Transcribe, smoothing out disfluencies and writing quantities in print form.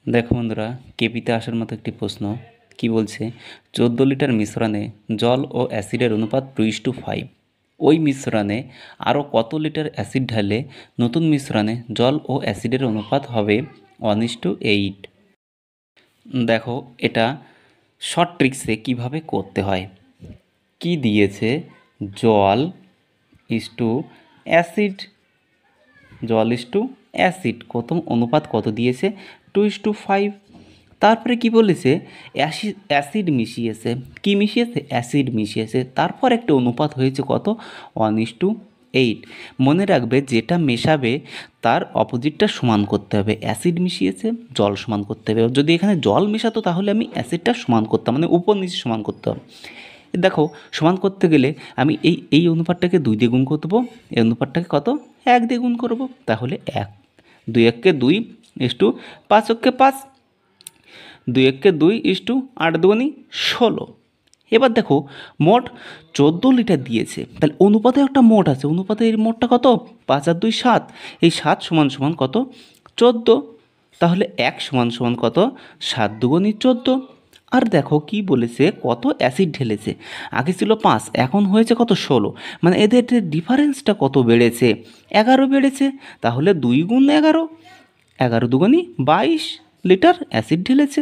দেখো বন্ধুরা, কেপিতে আসার মতো একটি প্রশ্ন কি বলছে, 14 লিটার মিশ্রণে জল ও অ্যাসিডের অনুপাত 2:5। ওই মিশ্রণে আরও কত লিটার অ্যাসিড ঢাললে নতুন মিশ্রণে জল ও অ্যাসিডের অনুপাত হবে 1:8। দেখো এটা শর্ট ট্রিক্সে কিভাবে করতে হয়। কি দিয়েছে, জল ইস টু অ্যাসিড, জল ইস টু অ্যাসিড, কত অনুপাত কত দিয়েছে, 2:5। তারপরে কি বলেছে, অ্যাসিড মিশিয়েছে, কি মিশিয়েছে, অ্যাসিড মিশিয়েছে, তারপর একটা অনুপাত হয়েছে কত, 1:8। মনে রাখবে যেটা মেশাবে তার অপোজিটটা সমান করতে হবে। অ্যাসিড মিশিয়েছে, জল সমান করতে হবে। যদি এখানে জল মেশাতো তাহলে আমি অ্যাসিডটা সমান করতাম, মানে উপর নিচে সমান করতে হবে। দেখো সমান করতে গেলে আমি এই অনুপাতটাকে 2 দিয়ে গুণ করবো, এই অনুপাতটাকে কত, 1 দিয়ে গুণ করবো, তাহলে 1, 2 1 2 ইস টু 5 1 5, 2 1 2 ইস টু 8 2 16। এবার দেখো মোট 14 লিটার দিয়েছে, তাহলে অনুপাতে একটা মোট আছে, অনুপাতে এর মোটটা কত, 5 আর 2 7, এই 7 সমান সমান কত, 14। তাহলে 1 সমান সমান কত, 7 2 14। আর দেখো কি বলেছে, কত অ্যাসিড ঢেলেছে, আগে ছিল 5 এখন হয়েছে কত, 16, মানে এদের ডিফারেন্সটা কত বেড়েছে, 11 বেড়েছে। তাহলে 2 গুণ 11, 11 2 22 লিটার অ্যাসিড ঢেলেছে।